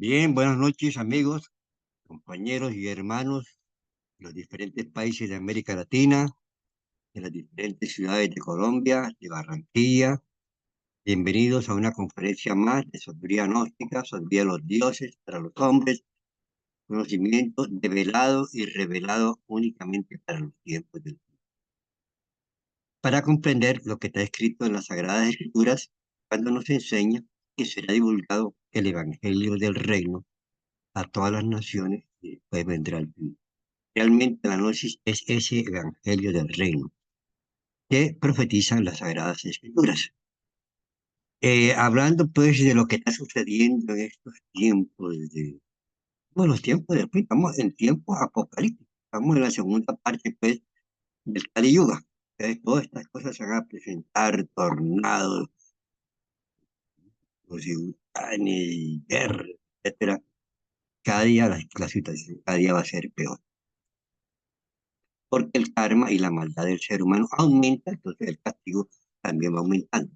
Bien, buenas noches amigos, compañeros y hermanos de los diferentes países de América Latina, de las diferentes ciudades de Colombia, de Barranquilla. Bienvenidos a una conferencia más de sabiduría gnóstica, sabiduría de los dioses para los hombres, conocimiento develado y revelado únicamente para los tiempos del fin. Para comprender lo que está escrito en las Sagradas Escrituras, cuando nos enseña que será divulgado el Evangelio del Reino a todas las naciones y después vendrá el fin. Realmente la gnosis es ese evangelio del reino que profetizan las Sagradas Escrituras. Hablando pues de lo que está sucediendo en estos tiempos bueno, los tiempos de estamos en tiempos apocalípticos, estamos en la segunda parte pues del Kali Yuga. Todas estas cosas se van a presentar, tornados, los huracanes, guerras, etcétera. Cada día la situación, cada día va a ser peor. Porque el karma y la maldad del ser humano aumenta, entonces el castigo también va aumentando.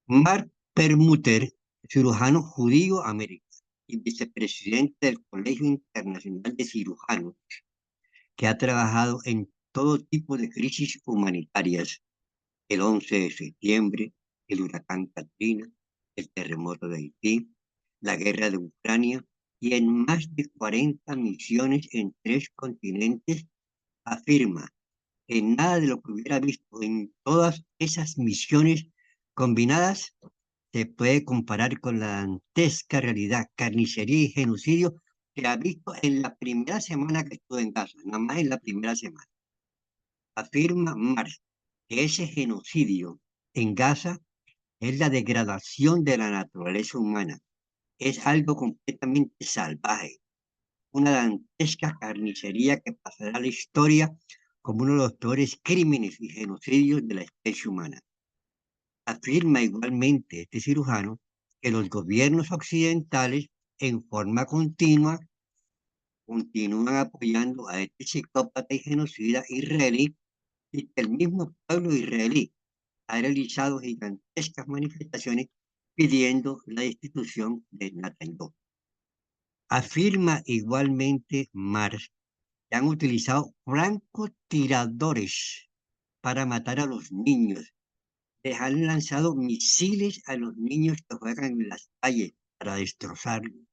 Mark Permuter, cirujano judío americano y vicepresidente del Colegio Internacional de Cirujanos, que ha trabajado en todo tipo de crisis humanitarias, el 11 de septiembre, el huracán Katrina, el terremoto de Haití, la guerra de Ucrania, y en más de 40 misiones en 3 continentes, afirma que nada de lo que hubiera visto en todas esas misiones combinadas se puede comparar con la dantesca realidad, carnicería y genocidio que ha visto en la primera semana que estuvo en Gaza, nada más en la primera semana. Afirma Marx que ese genocidio en Gaza es la degradación de la naturaleza humana, es algo completamente salvaje, una dantesca carnicería que pasará a la historia como uno de los peores crímenes y genocidios de la especie humana. Afirma igualmente este cirujano que los gobiernos occidentales en forma continua continúan apoyando a este psicópata y genocida israelí y que el mismo pueblo israelí ha realizado gigantescas manifestaciones pidiendo la destitución de Netanyahu. Afirma igualmente Marx que han utilizado francotiradores para matar a los niños. Les han lanzado misiles a los niños que juegan en las calles para destrozarlos.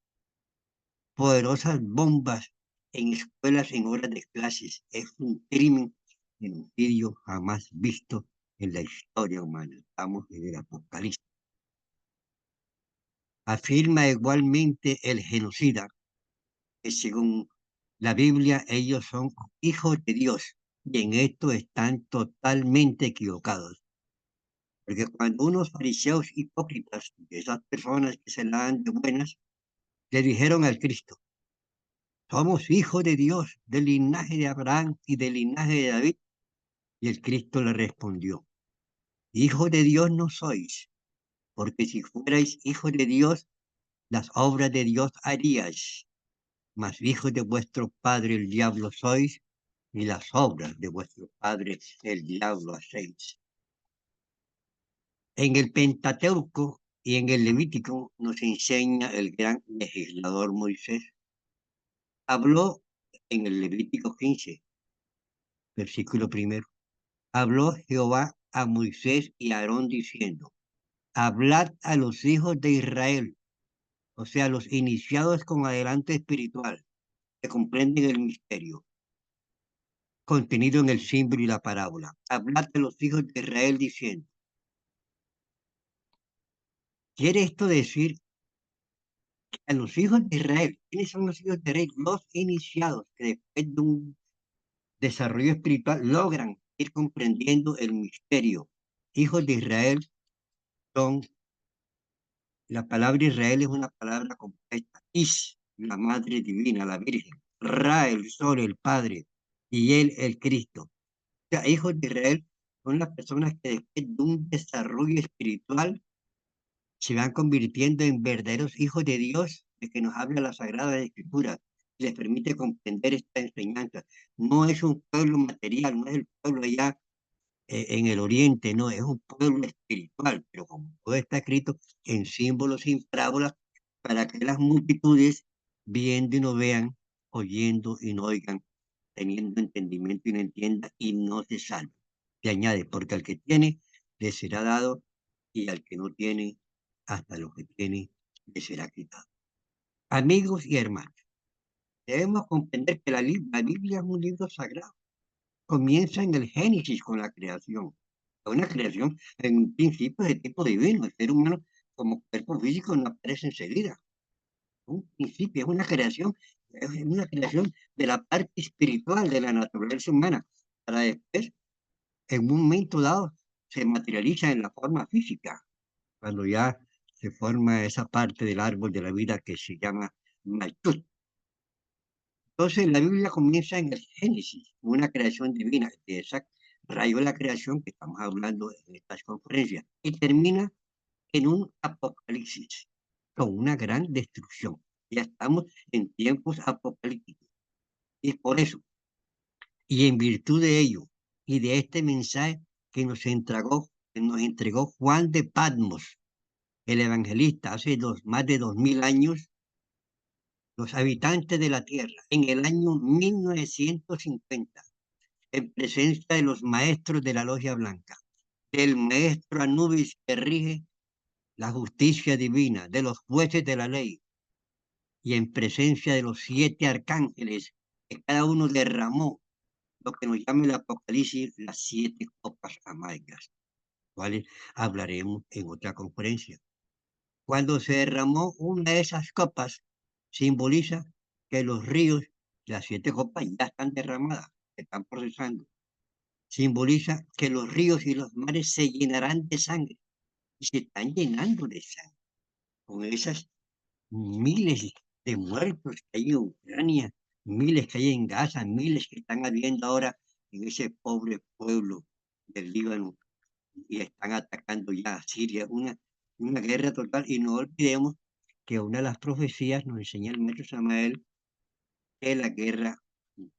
Poderosas bombas en escuelas en horas de clases. Es un crimen, genocidio jamás visto en la historia humana. Estamos en el apocalipsis. Afirma igualmente el genocida que según la Biblia ellos son hijos de Dios y en esto están totalmente equivocados. Porque cuando unos fariseos hipócritas, esas personas que se la dan de buenas, le dijeron al Cristo, somos hijos de Dios, del linaje de Abraham y del linaje de David. Y el Cristo le respondió, hijos de Dios no sois, porque si fuerais hijos de Dios, las obras de Dios haríais. Mas hijos de vuestro padre el diablo sois, y las obras de vuestro padre el diablo hacéis. En el Pentateuco y en el Levítico nos enseña el gran legislador Moisés. Habló en el Levítico 15, versículo primero. Habló Jehová a Moisés y a Aarón diciendo, hablad a los hijos de Israel, o sea, los iniciados con adelanto espiritual, que comprenden el misterio contenido en el símbolo y la parábola. Hablad a los hijos de Israel diciendo, ¿quiere esto decir a los hijos de Israel? ¿Quiénes son los hijos de Israel? Los iniciados que después de un desarrollo espiritual logran ir comprendiendo el misterio. Hijos de Israel son, la palabra Israel es una palabra completa. La Madre Divina, la Virgen. Ra, el Sol, el Padre. Y Él, el Cristo. O sea, hijos de Israel son las personas que después de un desarrollo espiritual se van convirtiendo en verdaderos hijos de Dios, de que nos habla la Sagrada Escritura, y les permite comprender esta enseñanza. No es un pueblo material, no es el pueblo allá en el oriente, no, es un pueblo espiritual, pero como todo está escrito en símbolos y en parábolas, para que las multitudes, viendo y no vean, oyendo y no oigan, teniendo entendimiento y no entienda, y no se salven. Y añade, porque al que tiene, le será dado, y al que no tiene, hasta lo que tiene, le será quitado. Amigos y hermanos, debemos comprender que la Biblia es un libro sagrado. Comienza en el Génesis con la creación. Una creación en un principio de tipo divino. El ser humano como cuerpo físico no aparece enseguida. Un principio, es una creación de la parte espiritual de la naturaleza humana, para después, en un momento dado, se materializa en la forma física, cuando ya se forma esa parte del árbol de la vida que se llama Malchut. Entonces, la Biblia comienza en el Génesis, una creación divina, de esa rayo de la creación que estamos hablando en estas conferencias, y termina en un apocalipsis, con una gran destrucción. Ya estamos en tiempos apocalípticos. Y por eso, y en virtud de ello, y de este mensaje que nos entregó Juan de Patmos, el evangelista, hace más de 2000 años, los habitantes de la tierra, en el año 1950, en presencia de los maestros de la Logia Blanca, del maestro Anubis que rige la justicia divina, de los jueces de la ley, y en presencia de los 7 arcángeles, que cada uno derramó lo que nos llama el Apocalipsis, las 7 copas amargas, cuales hablaremos en otra conferencia. Cuando se derramó una de esas copas, simboliza que los ríos, las 7 copas ya están derramadas, se están procesando. Simboliza que los ríos y los mares se llenarán de sangre y se están llenando de sangre. Con esas miles de muertos que hay en Ucrania, miles que hay en Gaza, miles que están habiendo ahora en ese pobre pueblo del Líbano y están atacando ya a Siria, una guerra total. Y no olvidemos que una de las profecías nos enseña el maestro Samael que la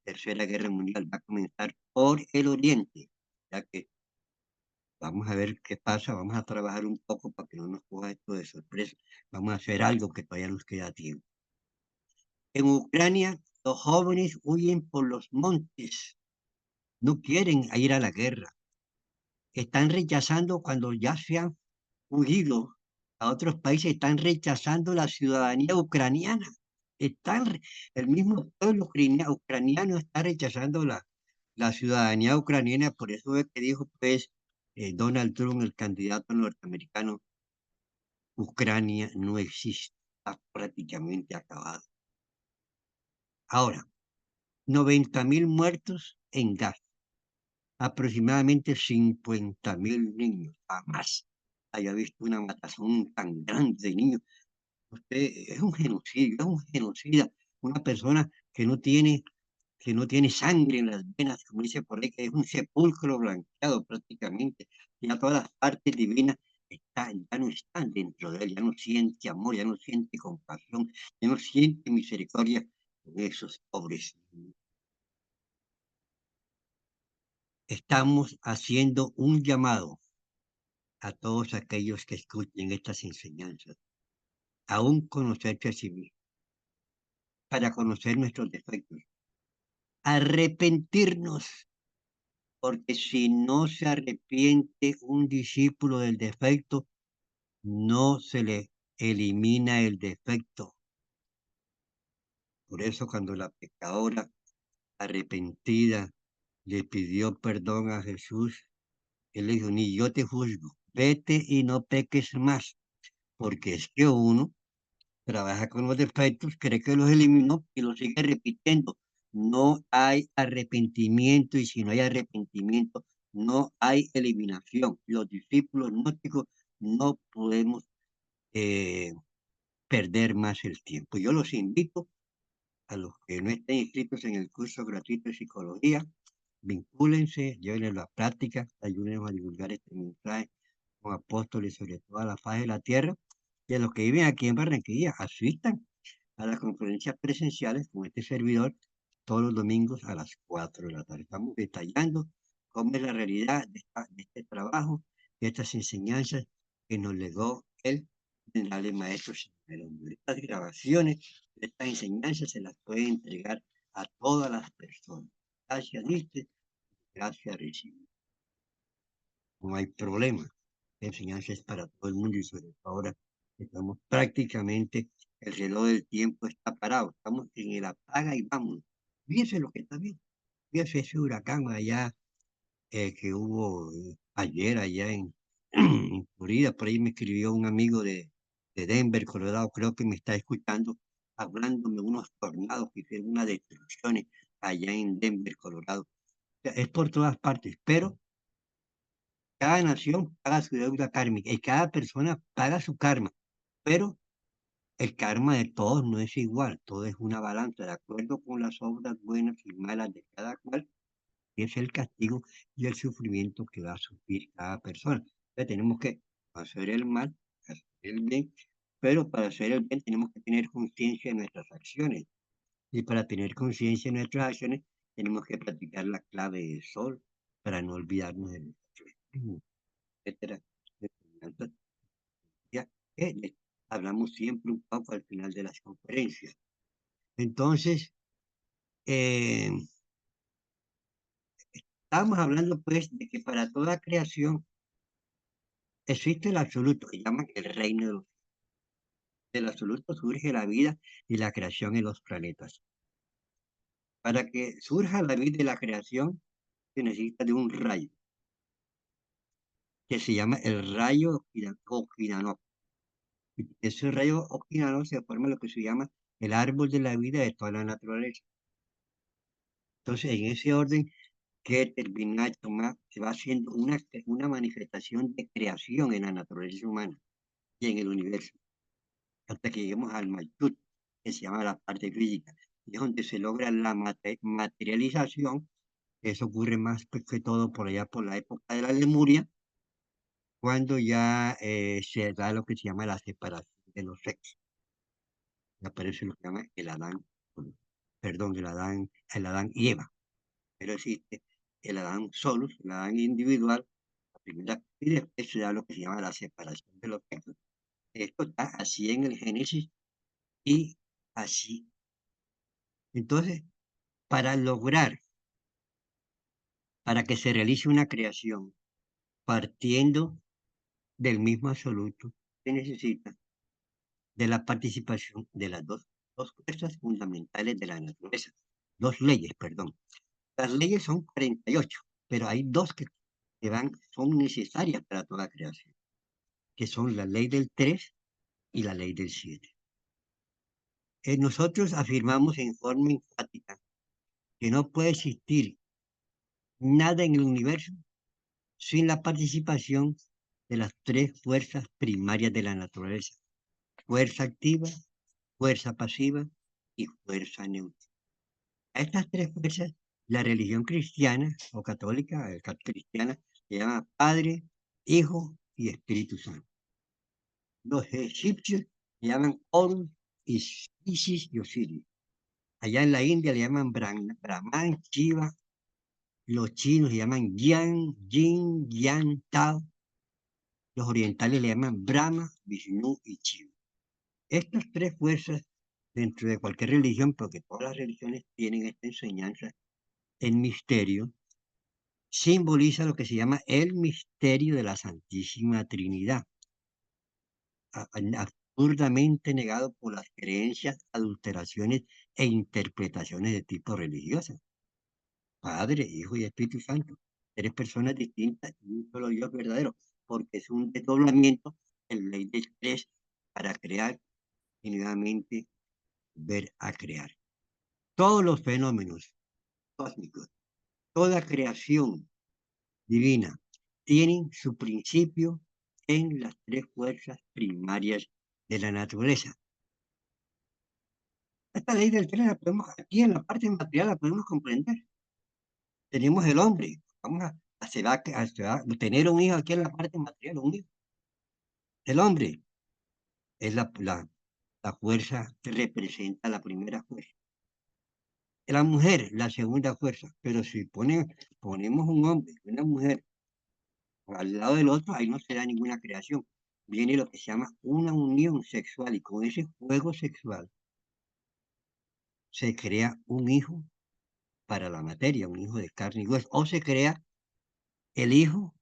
tercera guerra mundial va a comenzar por el oriente, ya que vamos a ver qué pasa, vamos a trabajar un poco para que no nos coja esto de sorpresa, vamos a hacer algo que todavía nos queda tiempo. En Ucrania, los jóvenes huyen por los montes, no quieren ir a la guerra, están rechazando cuando ya se han huido a otros países, están rechazando la ciudadanía ucraniana. Están, el mismo pueblo ucraniano está rechazando la ciudadanía ucraniana, por eso es que dijo pues Donald Trump, el candidato norteamericano, Ucrania no existe, está prácticamente acabado. Ahora, 90.000 muertos en Gaza, aproximadamente 50.000 niños, jamás haya visto una matazón tan grande de niños. Usted es un genocidio, es un genocida, una persona que no tiene sangre en las venas, como dice por ahí, que es un sepulcro blanqueado prácticamente, ya todas las partes divinas ya no están dentro de él, ya no siente amor, ya no siente compasión, ya no siente misericordia de esos pobres. Estamos haciendo un llamado a todos aquellos que escuchen estas enseñanzas, a un conocerse a sí mismo, para conocer nuestros defectos, arrepentirnos, porque si no se arrepiente un discípulo del defecto, no se le elimina el defecto. Por eso cuando la pecadora arrepentida le pidió perdón a Jesús, él le dijo, ni yo te juzgo, vete y no peques más, porque es que uno trabaja con los defectos, cree que los eliminó y los sigue repitiendo. No hay arrepentimiento y si no hay arrepentimiento, no hay eliminación. Los discípulos gnósticos no podemos eh, perder más el tiempo. Yo los invito a los que no estén inscritos en el curso gratuito de psicología, vincúlense, llévenlo a la práctica, ayúdenos a divulgar este mensaje con apóstoles sobre toda la faz de la tierra. Y a los que viven aquí en Barranquilla, asistan a las conferencias presenciales con este servidor todos los domingos a las 4 de la tarde. Estamos detallando cómo es la realidad de este trabajo, de estas enseñanzas que nos legó el generales maestros en el mundo. Estas grabaciones, estas enseñanzas se las puede entregar a todas las personas. Gracias, dice, gracias, recibe. No hay problema. La enseñanza es para todo el mundo y sobre todo ahora estamos prácticamente, el reloj del tiempo está parado. Estamos en el apaga y vamos. Fíjense lo que está bien. Fíjense ese huracán allá que hubo ayer allá en, en Florida. Por ahí me escribió un amigo de Denver, Colorado, creo que me está escuchando, hablándome de unos tornados que hicieron unas destrucciones allá en Denver, Colorado. O sea, es por todas partes, pero cada nación paga su deuda kármica y cada persona paga su karma, pero el karma de todos no es igual, todo es una balanza, de acuerdo con las obras buenas y malas de cada cual, es el castigo y el sufrimiento que va a sufrir cada persona. Entonces tenemos que hacer el mal, hacer el bien, pero para hacer el bien tenemos que tener conciencia de nuestras acciones. Y para tener conciencia de nuestras acciones tenemos que practicar la clave del sol para no olvidarnos de nuestras acciones, etcétera. Ya que hablamos siempre un poco al final de las conferencias. Entonces, eh, estamos hablando pues de que para toda creación existe el absoluto, que llaman el reino de los cielos. Del absoluto surge la vida y la creación en los planetas. Para que surja la vida y la creación, se necesita de un rayo, que se llama el rayo Ojinano. Ese rayo Ojinano se forma lo que se llama el árbol de la vida de toda la naturaleza. Entonces, en ese orden que termina de tomar, se va haciendo una manifestación de creación en la naturaleza humana y en el universo, hasta que lleguemos al Malkut, que se llama la parte física, y es donde se logra la materialización. Eso ocurre más pues, que todo por allá por la época de la Lemuria, cuando ya se da lo que se llama la separación de los sexos. Y aparece lo que se llama el Adán, perdón, el Adán y Eva. Pero existe el Adán solus, el Adán individual, la primera, y después se da lo que se llama la separación de los sexos. Esto está así en el Génesis y así. Entonces, para lograr, para que se realice una creación partiendo del mismo absoluto, se necesita de la participación de las dos fuerzas fundamentales de la naturaleza, dos leyes, perdón. Las leyes son 48, pero hay dos son necesarias para toda creación, que son la ley del 3 y la ley del 7. Nosotros afirmamos en forma enfática que no puede existir nada en el universo sin la participación de las tres fuerzas primarias de la naturaleza: fuerza activa, fuerza pasiva y fuerza neutra. A estas tres fuerzas, la religión cristiana o católica, cristiana, se llama Padre, Hijo y Espíritu Santo. Los egipcios se llaman Horus, Isis y Osiris. Allá en la India le llaman Brahman, Shiva. Los chinos le llaman Yan, Yin, Yang, Tao. Los orientales le llaman Brahma, Vishnu y Shiva. Estas tres fuerzas, dentro de cualquier religión, porque todas las religiones tienen esta enseñanza, el misterio, simboliza lo que se llama el misterio de la Santísima Trinidad, absurdamente negado por las creencias, adulteraciones e interpretaciones de tipo religioso. Padre, Hijo y Espíritu Santo, tres personas distintas y un solo Dios verdadero, porque es un desdoblamiento en la ley del tres para crear y nuevamente ver a crear. Todos los fenómenos cósmicos, toda creación divina, tienen su principio en las tres fuerzas primarias de la naturaleza. Esta ley del tren la podemos, aquí en la parte material la podemos comprender. Tenemos el hombre, vamos a tener un hijo aquí en la parte material, un hijo. El hombre es la fuerza que representa la primera fuerza. La mujer, la segunda fuerza. Pero si ponemos un hombre y una mujer al lado del otro, ahí no será ninguna creación. viene lo que se llama una unión sexual, y con ese juego sexual se crea un hijo para la materia, un hijo de carne y hueso, o se crea el hijo,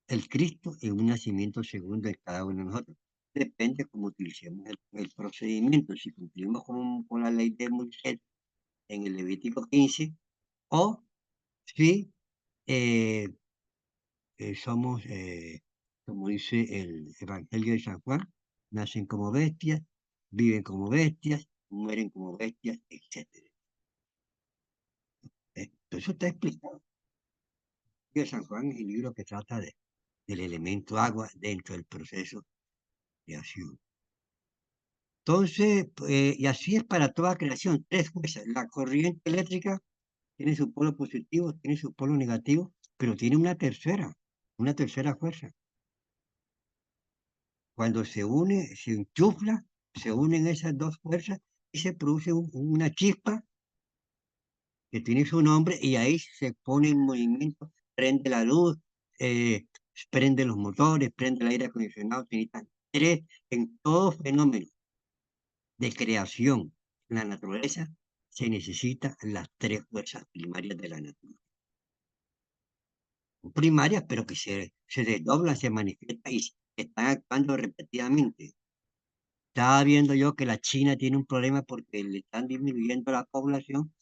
el Cristo, en un nacimiento segundo en cada uno de nosotros. Depende cómo utilicemos el procedimiento, si cumplimos con la ley de Moisés en el Levítico 15, o si eh, somos, como dice el Evangelio de San Juan, nacen como bestias, viven como bestias, mueren como bestias, etcétera. Eso está explicado. Y San Juan es el libro que trata del elemento agua dentro del proceso de acción. Entonces, y así es para toda creación, tres fuerzas. La corriente eléctrica tiene su polo positivo, tiene su polo negativo, pero tiene una tercera fuerza. Cuando se une, se enchufla, se unen esas dos fuerzas y se produce una chispa que tiene su nombre y ahí se pone en movimiento, prende la luz, eh, prende los motores, prende el aire acondicionado, se necesitan tres en todo fenómeno de creación en la naturaleza, se necesitan las tres fuerzas primarias de la naturaleza. Primarias, pero que se desdoblan, se manifiestan y están actuando repetidamente. Estaba viendo yo que la China tiene un problema porque le están disminuyendo la población.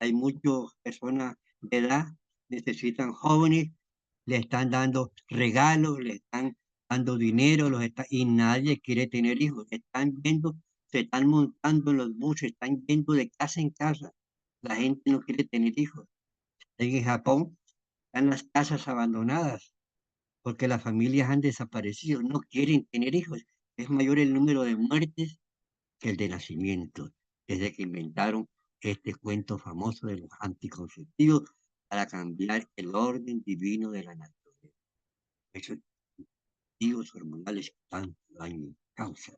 Hay muchas personas de edad, necesitan jóvenes, le están dando regalos, le están dando dinero, y nadie quiere tener hijos. Están viendo, se están montando en los buses, están yendo de casa en casa. La gente no quiere tener hijos. En Japón están las casas abandonadas porque las familias han desaparecido, no quieren tener hijos. Es mayor el número de muertes que el de nacimiento, desde que inventaron este cuento famoso de los anticonceptivos para cambiar el orden divino de la naturaleza. Esos anticonceptivos hormonales que tanto daño causan.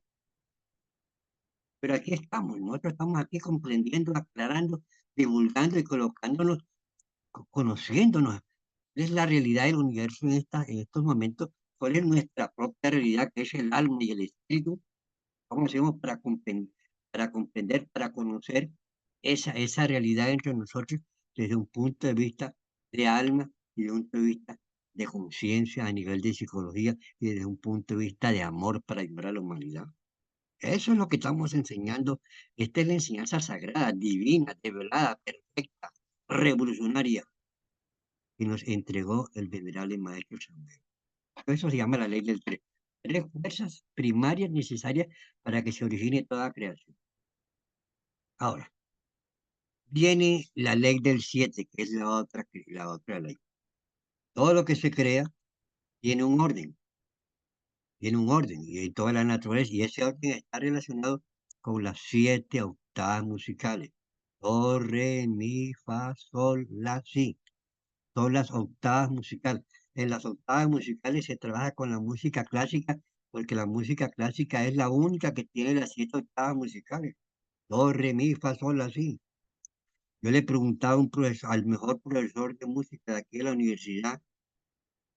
Pero aquí estamos, nosotros estamos aquí comprendiendo, aclarando, divulgando y colocándonos, conociéndonos. ¿Cuál es la realidad del universo en estos momentos? ¿Cuál es nuestra propia realidad, que es el alma y el espíritu? ¿Cómo hacemos para comprender, para conocer esa realidad entre nosotros desde un punto de vista de alma y de un punto de vista de conciencia a nivel de psicología y desde un punto de vista de amor para ayudar a la humanidad? Eso es lo que estamos enseñando. Esta es la enseñanza sagrada, divina, develada, perfecta, revolucionaria que nos entregó el venerable Maestro Samuel. Eso se llama la ley del tres. Tres fuerzas primarias necesarias para que se origine toda creación. Ahora, viene la ley del siete, que es la otra ley. Todo lo que se crea tiene un orden, y en toda la naturaleza, y ese orden está relacionado con las siete octavas musicales. Do, re, mi, fa, sol, la, si. Son las octavas musicales. En las octavas musicales se trabaja con la música clásica, porque la música clásica es la única que tiene las siete octavas musicales. Do, re, mi, fa, sol, la, si. Yo le preguntaba a al mejor profesor de música de aquí de la universidad,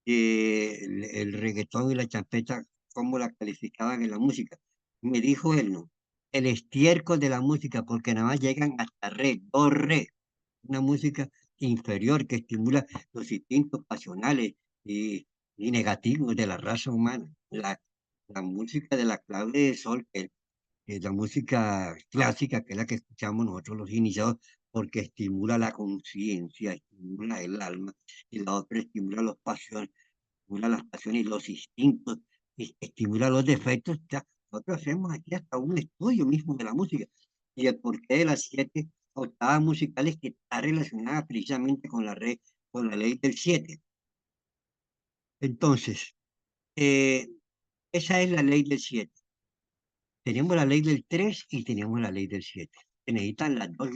el reggaetón y la champeta, cómo la calificaban en la música. Me dijo él, no, el estiércol de la música, porque nada más llegan hasta re, do, re, una música inferior que estimula los instintos pasionales y negativos de la raza humana. La música de la clave de sol, que es la música clásica, que es la que escuchamos nosotros los iniciados, porque estimula la conciencia, estimula el alma, y la otra estimula las pasiones y los instintos, y estimula los defectos. Ya, nosotros hacemos aquí hasta un estudio mismo de la música y el porqué de las siete octavas musicales que está relacionada precisamente con la ley del siete. Entonces, eh, esa es la ley del siete. Tenemos la ley del 3 y tenemos la ley del 7. Se necesitan las dos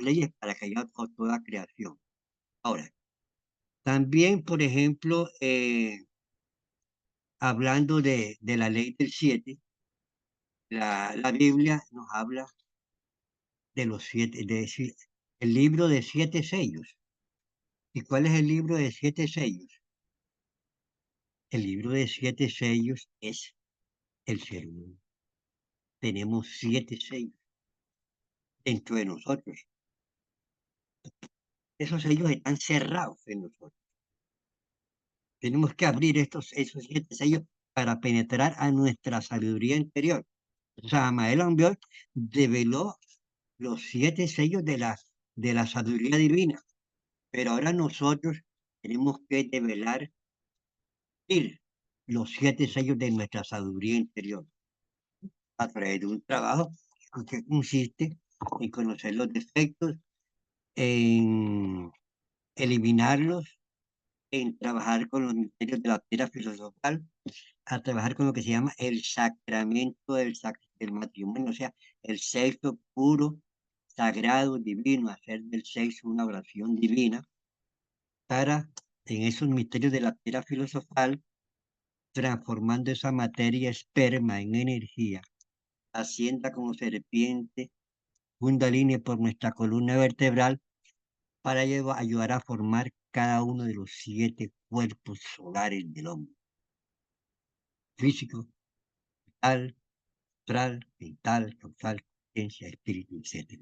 leyes para que haya toda creación. Ahora, también, por ejemplo, hablando de la ley del 7, la Biblia nos habla de los siete, el libro de siete sellos. ¿Y cuál es el libro de siete sellos? El libro de 7 sellos es el ser humano. Tenemos 7 sellos dentro de nosotros. Esos sellos están cerrados en nosotros. Tenemos que abrir esos 7 sellos para penetrar a nuestra sabiduría interior. Samael Aumbiol develó los 7 sellos de la sabiduría divina, pero ahora nosotros tenemos que develar los 7 sellos de nuestra sabiduría interior a través de un trabajo que consiste en conocer los defectos, en eliminarlos, en trabajar con los misterios de la piedra filosofal, a trabajar con lo que se llama el sacramento del matrimonio, o sea, el sexo puro, sagrado, divino, hacer del sexo una oración divina, para, en esos misterios de la piedra filosofal, transformando esa materia esperma en energía, ascienda como serpiente, Kundalini por nuestra columna vertebral, para ayudar a formar cada uno de los 7 cuerpos solares del hombre: físico, mental, astral, mental, causal, conciencia, espíritu, etc.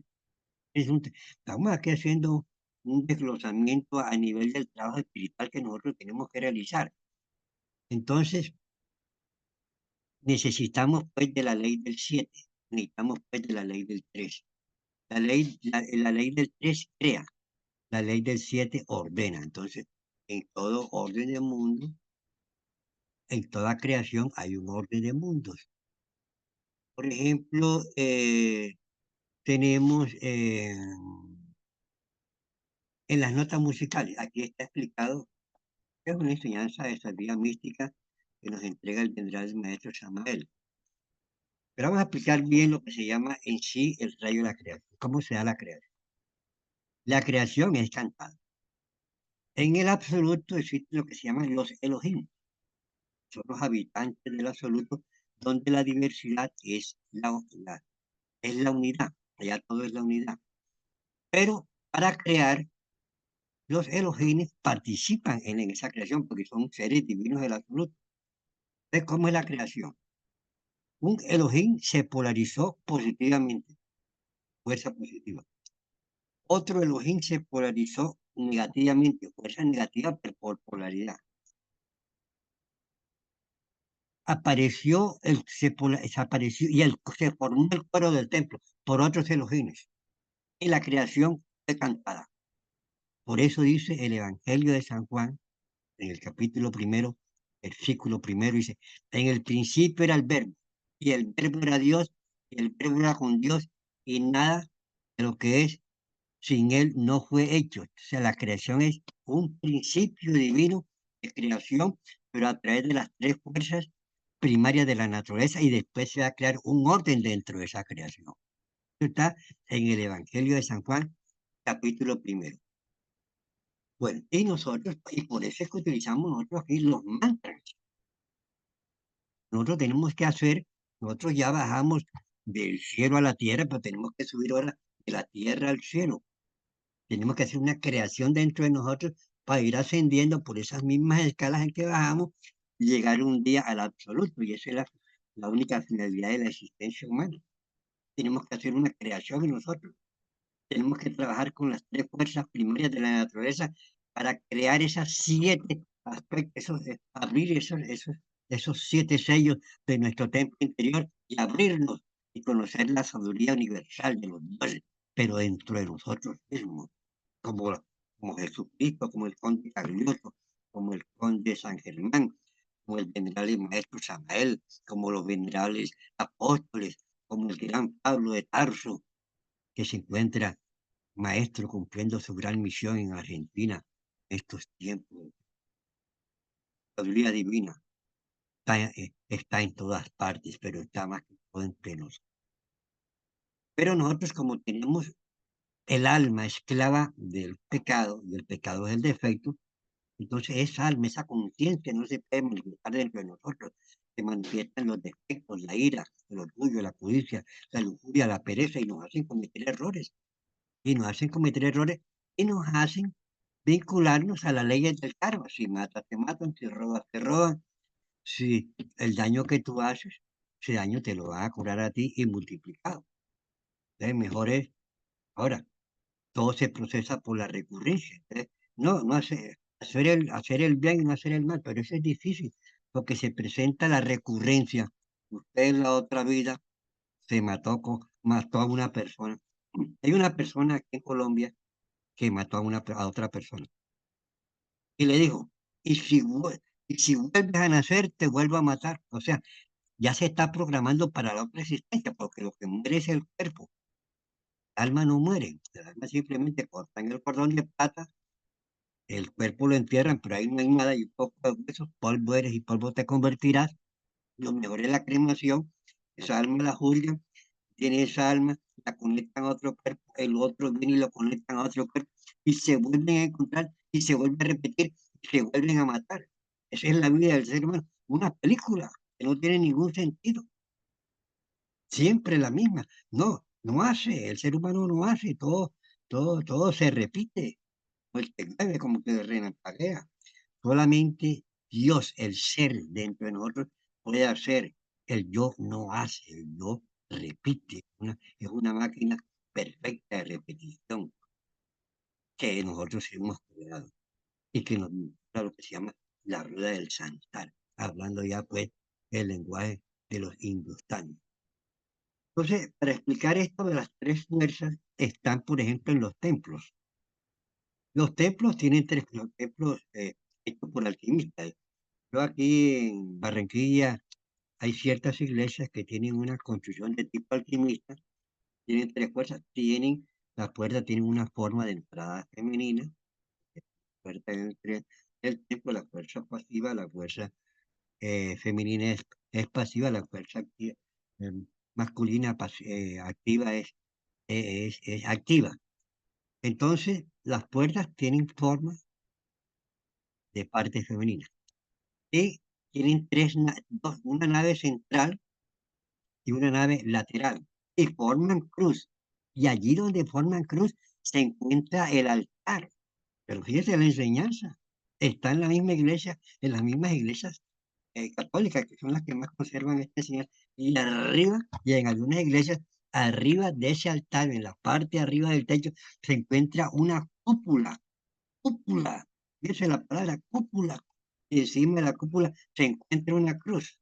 Estamos aquí haciendo un desglosamiento a nivel del trabajo espiritual que nosotros tenemos que realizar. Entonces, necesitamos pues de la ley del 7, necesitamos pues de la ley del 3. La ley del 3 crea, la ley del 7 ordena. Entonces, en todo orden de mundo, en toda creación hay un orden de mundos. Por ejemplo, tenemos en las notas musicales, aquí está explicado, es una enseñanza de sabiduría mística que nos entrega el venerable maestro Samael. Pero vamos a explicar bien lo que se llama en sí el rayo de la creación, cómo se da la creación. La creación es cantada. En el absoluto existe lo que se llaman los Elohim, son los habitantes del absoluto, donde la diversidad es la unidad, allá todo es la unidad. Pero para crear, los Elohim participan en esa creación porque son seres divinos del absoluto. Entonces, ¿cómo es la creación? Un Elohim se polarizó positivamente, fuerza positiva. Otro Elohim se polarizó negativamente, fuerza negativa por polaridad. Desapareció y se formó el coro del templo por otros Elohims. Y la creación fue cantada. Por eso dice el Evangelio de San Juan, en el capítulo 1, versículo 1, dice: en el principio era el verbo, y el verbo era Dios, y el verbo era con Dios, y nada de lo que es sin él no fue hecho. O sea, la creación es un principio divino de creación, pero a través de las 3 fuerzas primarias de la naturaleza, y después se va a crear un orden dentro de esa creación. Esto está en el Evangelio de San Juan, capítulo 1. Bueno, y por eso es que utilizamos nosotros aquí los mantras. Nosotros tenemos que hacer, nosotros ya bajamos del cielo a la tierra, pero tenemos que subir ahora de la tierra al cielo. Tenemos que hacer una creación dentro de nosotros para ir ascendiendo por esas mismas escalas en que bajamos y llegar un día al absoluto. Y esa es la única finalidad de la existencia humana. Tenemos que hacer una creación en nosotros. Tenemos que trabajar con las 3 fuerzas primarias de la naturaleza para crear esas 7 aspectos, abrir esos 7 sellos de nuestro templo interior y abrirlos y conocer la sabiduría universal de los dioses, pero dentro de nosotros mismos, como, como Jesucristo, como el conde Caglioso, como el conde San Germán, como el venerable maestro Samael, como los venerables apóstoles, como el gran Pablo de Tarso, que se encuentra maestro cumpliendo su gran misión en Argentina en estos tiempos. La sabiduría divina está en todas partes, pero está más que todo entre nosotros. Pero nosotros, como tenemos el alma esclava del pecado, y el pecado es el defecto, entonces esa alma, esa conciencia no se puede manifestar dentro de nosotros. Se manifiestan los defectos, la ira, el orgullo, la codicia, la lujuria, la pereza, y nos hacen cometer errores. Y nos hacen cometer errores y nos hacen vincularnos a las leyes del karma. Si matas, te matan; si robas, te roban; si el daño que tú haces, ese daño te lo van a curar a ti y multiplicado. Entonces, mejor es, ahora, todo se procesa por la recurrencia. Entonces, no hacer el bien y no hacer el mal, pero eso es difícil, porque se presenta la recurrencia. Usted en la otra vida se mató a una persona. Hay una persona aquí en Colombia que mató a otra persona y le dijo, y si vuelves a nacer, te vuelvo a matar. O sea, ya se está programando para la otra existencia, porque lo que muere es el cuerpo. El alma no muere, el alma simplemente cortan el cordón de plata, el cuerpo lo entierran, pero ahí no hay nada, y un poco de huesos, polvo eres y polvo te convertirás. Lo mejor es la cremación, esa alma la juzgan, tiene esa alma, la conectan a otro cuerpo, el otro viene y lo conectan a otro cuerpo, y se vuelven a encontrar, y se vuelve a repetir, y se vuelven a matar. Esa es la vida del ser humano, una película que no tiene ningún sentido, siempre la misma. No, no hace, el ser humano no hace, todo se repite, pues te mueve como que renampaguea. Solamente Dios, el ser dentro de nosotros, puede hacer. El yo no hace, el yo repite. Es una máquina perfecta de repetición que nosotros hemos creado y que nos da lo que se llama la rueda del santar, hablando ya pues el lenguaje de los hindústanes. Entonces, para explicar esto de las tres fuerzas, están, por ejemplo, en los templos. Los templos tienen los templos hechos por alquimistas. Yo aquí en Barranquilla hay ciertas iglesias que tienen una construcción de tipo alquimista, tienen tres puertas, las puertas tienen una forma de entrada femenina, puerta entre el templo, la fuerza pasiva, la fuerza femenina es pasiva, la fuerza eh, masculina activa es activa. Entonces, las puertas tienen forma de parte femenina y tienen una nave central y una nave lateral y forman cruz. Y allí donde forman cruz se encuentra el altar. Pero fíjese la enseñanza. Está en la misma iglesia, en las mismas iglesias católicas, que son las que más conservan esta enseñanza. Y arriba, y en algunas iglesias, arriba de ese altar, en la parte de arriba del techo, se encuentra una cúpula. Cúpula. Dice la palabra cúpula. Y encima de la cúpula se encuentra una cruz.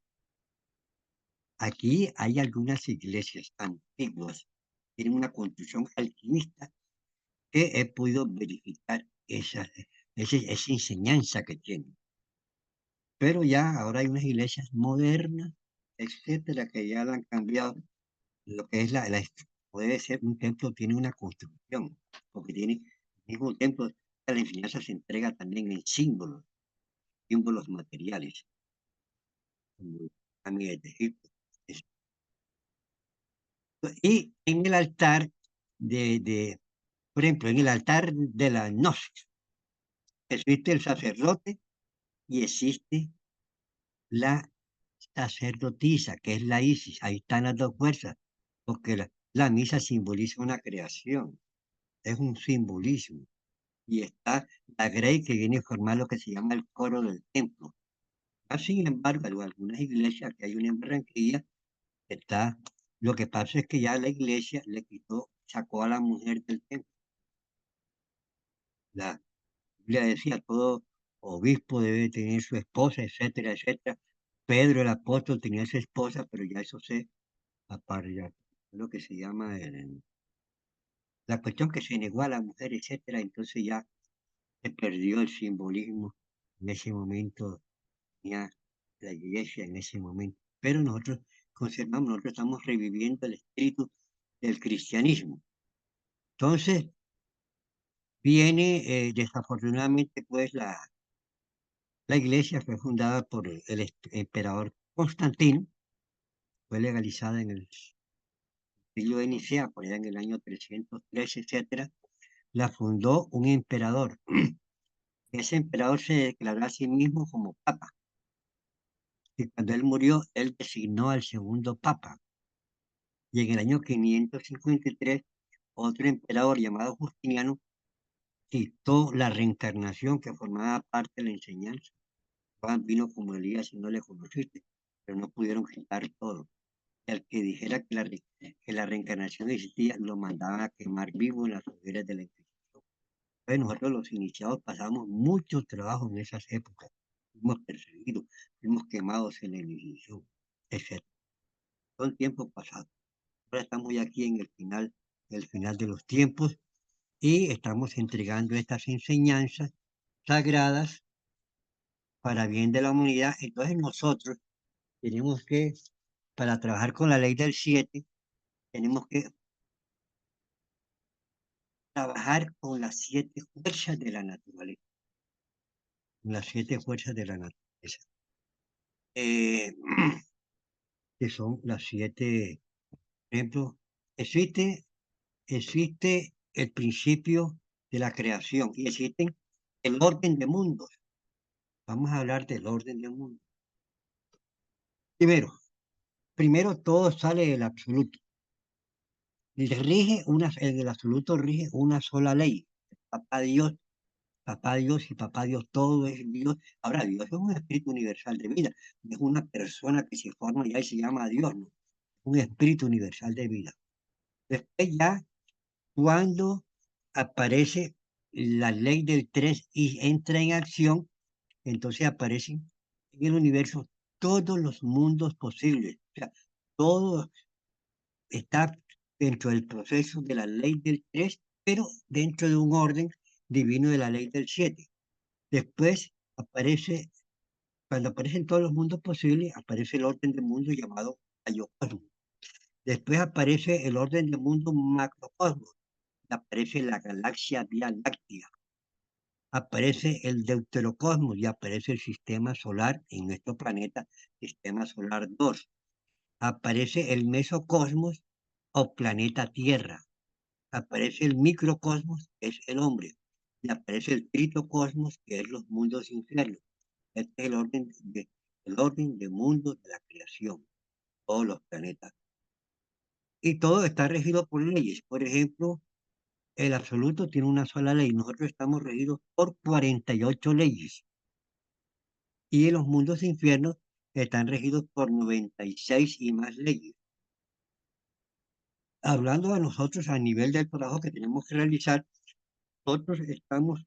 Aquí hay algunas iglesias antiguas, tienen una construcción alquimista que he podido verificar esa enseñanza que tienen. Pero ya ahora hay unas iglesias modernas, etcétera, que ya la han cambiado. Lo que es puede ser un templo, tiene una construcción, porque tiene el mismo templo, la enseñanza se entrega también en símbolos, símbolos materiales, como las pirámides de Egipto. Y en el altar por ejemplo, en el altar de la gnosis, existe el sacerdote y existe la sacerdotisa, que es la Isis. Ahí están las dos fuerzas, porque la misa simboliza una creación, es un simbolismo. Y está la Grey que viene a formar lo que se llama el coro del templo. Sin embargo, en algunas iglesias que hay una en Barranquilla, está, lo que pasa es que ya la iglesia le sacó a la mujer del templo. La Biblia decía, todo obispo debe tener su esposa, etcétera, etcétera. Pedro el apóstol tenía esa esposa, pero ya eso se aparta, lo que se llama la cuestión que se negó a la mujer, etcétera. Entonces ya se perdió el simbolismo en ese momento, ya la iglesia en ese momento. Pero nosotros estamos reviviendo el espíritu del cristianismo. Entonces, viene desafortunadamente pues la iglesia fue fundada por el emperador Constantino, fue legalizada en el siglo de Nicea, por allá en el año 303, etcétera. La fundó un emperador. Ese emperador se declaró a sí mismo como papa. Y cuando él murió, él designó al segundo papa. Y en el año 553, otro emperador llamado Justiniano citó la reencarnación que formaba parte de la enseñanza. Juan vino como Elías y no le conociste, pero no pudieron quitar todo. Y al que dijera que la reencarnación existía, lo mandaban a quemar vivo en las hogueras de la Inquisición. Pues nosotros los iniciados pasamos mucho trabajo en esas épocas. Fuimos perseguidos, fuimos quemados en la Inquisición, etc. Son tiempos pasados. Ahora estamos ya aquí en el final de los tiempos y estamos entregando estas enseñanzas sagradas para bien de la humanidad. Entonces nosotros tenemos que, para trabajar con la ley del 7, tenemos que trabajar con las 7 fuerzas de la naturaleza, las 7 fuerzas de la naturaleza, eh, que son las 7, por ejemplo, existe el principio de la creación y existe el orden de mundos. Vamos a hablar del orden del mundo. Primero todo sale del absoluto. El absoluto rige una sola ley. Papá Dios, papá Dios y papá Dios, todo es Dios. Ahora, Dios es un espíritu universal de vida. No es una persona que se forma y ahí se llama Dios, ¿no? Un espíritu universal de vida. Después ya, cuando aparece la ley del 3 y entra en acción, entonces aparecen en el universo todos los mundos posibles. O sea, todo está dentro del proceso de la ley del 3, pero dentro de un orden divino de la ley del 7. Después aparece, cuando aparecen todos los mundos posibles, aparece el orden del mundo llamado Ayocosmos. Después aparece el orden del mundo macrocosmos. Aparece la galaxia Vía Láctea. Aparece el deuterocosmos y aparece el sistema solar en nuestro planeta, sistema solar 2. Aparece el mesocosmos o planeta Tierra. Aparece el microcosmos, que es el hombre, y aparece el tritocosmos, que es los mundos inferiores. Este es el orden de mundos de la creación, todos los planetas. Y todo está regido por leyes. Por ejemplo, el absoluto tiene una sola ley. Nosotros estamos regidos por 48 leyes. Y los mundos infiernos están regidos por 96 y más leyes. Hablando a nosotros a nivel del trabajo que tenemos que realizar, nosotros estamos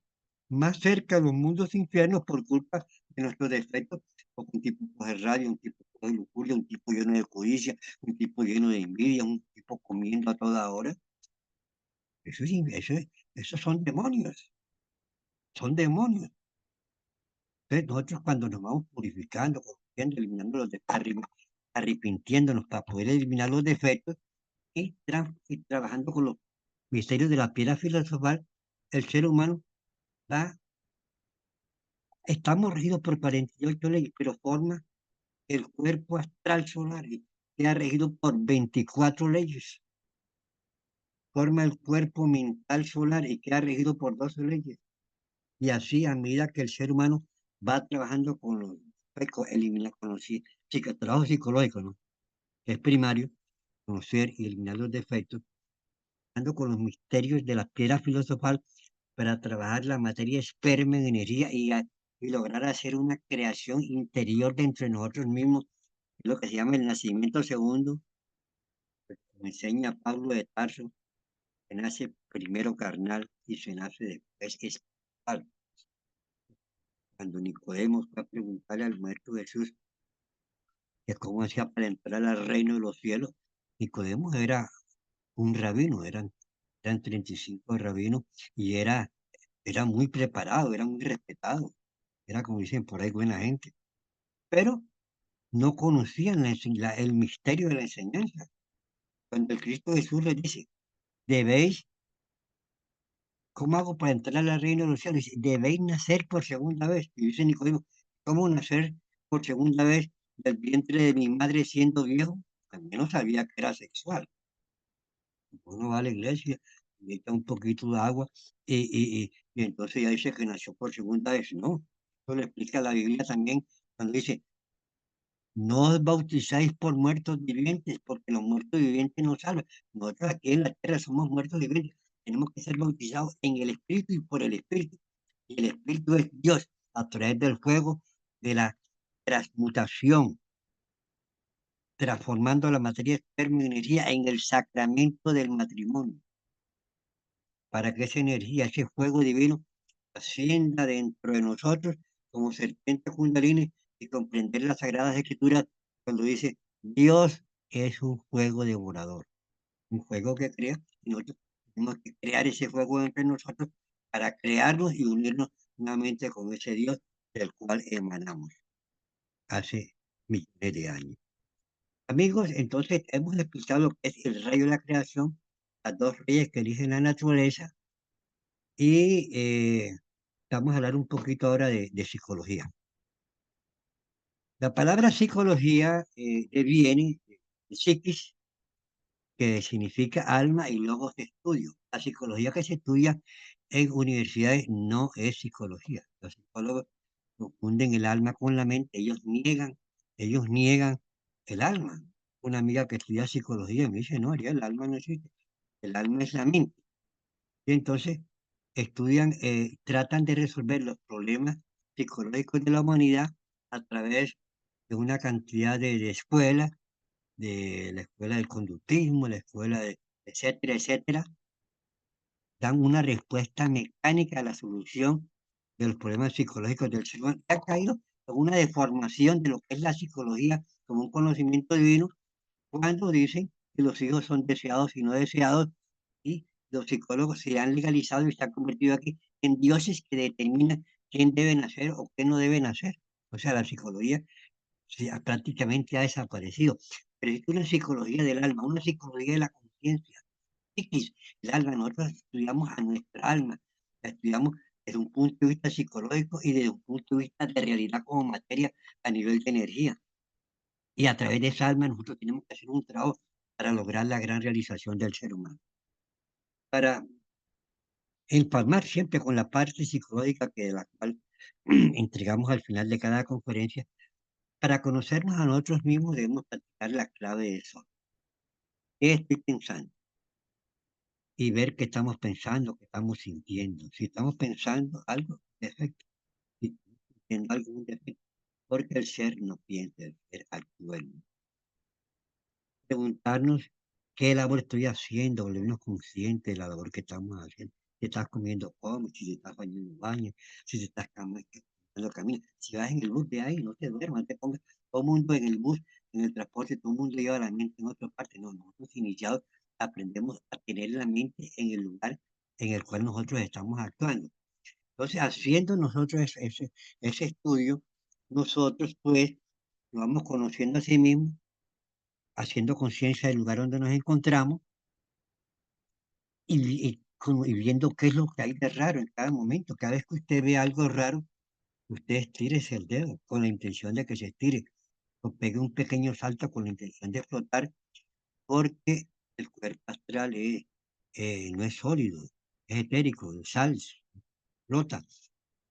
más cerca de los mundos infiernos por culpa de nuestros defectos, porque un tipo coge rabia, un tipo coge lujuria, un tipo lleno de codicia, un tipo lleno de envidia, un tipo comiendo a toda hora. Esos son demonios, son demonios. Entonces nosotros cuando nos vamos purificando, corrigiendo, eliminando arrepintiéndonos para poder eliminar los defectos y trabajando con los misterios de la piedra filosofal, el ser humano va, estamos regidos por 48 leyes, pero forma el cuerpo astral solar y queda regido por 24 leyes. Forma el cuerpo mental solar y queda regido por 12 leyes. Y así, a medida que el ser humano va trabajando con los defectos, elimina con los trabajo psicológico, ¿no? Que es primario, conocer y eliminar los defectos, trabajando con los misterios de la piedra filosofal para trabajar la materia esperma en energía y lograr hacer una creación interior dentro de nosotros mismos, es lo que se llama el nacimiento segundo, como enseña Pablo de Tarso, se nace primero carnal y se nace después espiritual. Cuando Nicodemo fue a preguntarle al Maestro Jesús que cómo hacía para entrar al reino de los cielos, Nicodemo era un rabino, eran 35 rabinos y era muy preparado, era muy respetado, era como dicen por ahí buena gente, pero no conocían el misterio de la enseñanza. Cuando el Cristo Jesús les dice, debéis, ¿cómo hago para entrar al reino de los cielos? Dice, debéis nacer por segunda vez. Y dice Nicodemo, ¿cómo nacer por segunda vez del vientre de mi madre siendo viejo? También no sabía que era sexual. Uno va a la iglesia, le echa un poquito de agua y entonces ya dice que nació por segunda vez. No, eso lo explica la Biblia también cuando dice, no os bautizáis por muertos vivientes, porque los muertos vivientes no salvan. Nosotros aquí en la tierra somos muertos vivientes. Tenemos que ser bautizados en el Espíritu y por el Espíritu. Y el Espíritu es Dios a través del fuego de la transmutación, transformando la materia esperma en energía en el sacramento del matrimonio, para que esa energía, ese fuego divino, ascienda dentro de nosotros como serpiente kundalini y comprender las Sagradas Escrituras cuando dice, Dios es un fuego devorador, un fuego que crea, y nosotros tenemos que crear ese fuego entre nosotros para crearnos y unirnos nuevamente con ese Dios del cual emanamos hace millones de años. Amigos, entonces hemos explicado lo que es el rayo de la creación, las dos reyes que eligen la naturaleza, y vamos a hablar un poquito ahora de psicología. La palabra psicología viene de psiquis, que significa alma, y logos de estudio. La psicología que se estudia en universidades no es psicología. Los psicólogos confunden el alma con la mente. Ellos niegan el alma. Una amiga que estudia psicología me dice, no, Ariel, el alma no existe. El alma es la mente. Y entonces estudian, tratan de resolver los problemas psicológicos de la humanidad a través de una cantidad de escuelas, de la escuela del conductismo, la escuela de etcétera, etcétera, dan una respuesta mecánica a la solución de los problemas psicológicos del ser humano. Ha caído en una deformación de lo que es la psicología como un conocimiento divino cuando dicen que los hijos son deseados y no deseados, y los psicólogos se han legalizado y se han convertido aquí en dioses que determinan quién debe nacer o qué no debe nacer. O sea, la psicología prácticamente ha desaparecido. Pero es una psicología del alma, una psicología de la conciencia. Psiquis, el alma, nosotros estudiamos a nuestra alma, la estudiamos desde un punto de vista psicológico y desde un punto de vista de realidad como materia a nivel de energía. Y a través de esa alma nosotros tenemos que hacer un trabajo para lograr la gran realización del ser humano. Para empalmar siempre con la parte psicológica que de la cual entregamos al final de cada conferencia, para conocernos a nosotros mismos debemos practicar la clave de eso. ¿Qué estoy pensando? Y ver qué estamos pensando, qué estamos sintiendo. Si estamos pensando algo, defecto. Si estamos sintiendo algún defecto, porque el ser no piensa, el ser actúa. Preguntarnos qué labor estoy haciendo, volvernos conscientes de la labor que estamos haciendo. Si estás comiendo, come, si te estás bañando, baño, si te estás caminando, camina. Si vas en el bus de ahí, no te duermas, no te pongas. Todo el mundo en el bus, en el transporte, todo el mundo lleva la mente en otra parte. No, nosotros iniciados aprendemos a tener la mente en el lugar en el cual nosotros estamos actuando. Entonces, haciendo nosotros ese estudio, nosotros pues nos vamos conociendo a sí mismos, haciendo conciencia del lugar donde nos encontramos, y viendo qué es lo que hay de raro en cada momento. Cada vez que usted ve algo raro, usted estírese el dedo con la intención de que se estire, o pegue un pequeño salto con la intención de flotar, porque el cuerpo astral no es sólido, es etérico, es sal, flota.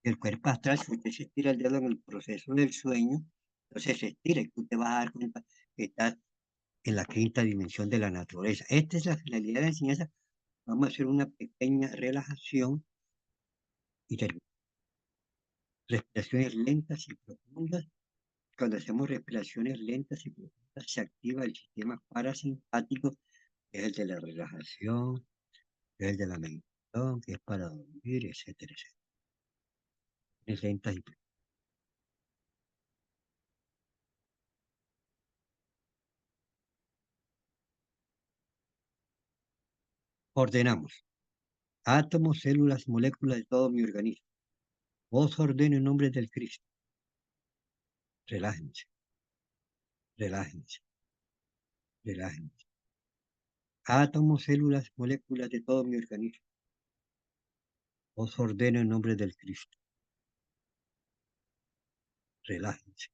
El cuerpo astral, si usted se estira el dedo en el proceso del sueño, entonces se estira y usted va a dar cuenta que está en la quinta dimensión de la naturaleza. Esta es la finalidad de la enseñanza. Vamos a hacer una pequeña relajación y respiraciones lentas y profundas. Cuando hacemos respiraciones lentas y profundas, se activa el sistema parasimpático, que es el de la relajación, que es el de la meditación, que es para dormir, etcétera, etcétera. Lentas y profundas. Ordenamos átomos, células, moléculas de todo mi organismo. Os ordeno en nombre del Cristo. Relájense, relájense, relájense. Átomos, células, moléculas de todo mi organismo. Os ordeno en nombre del Cristo. Relájense.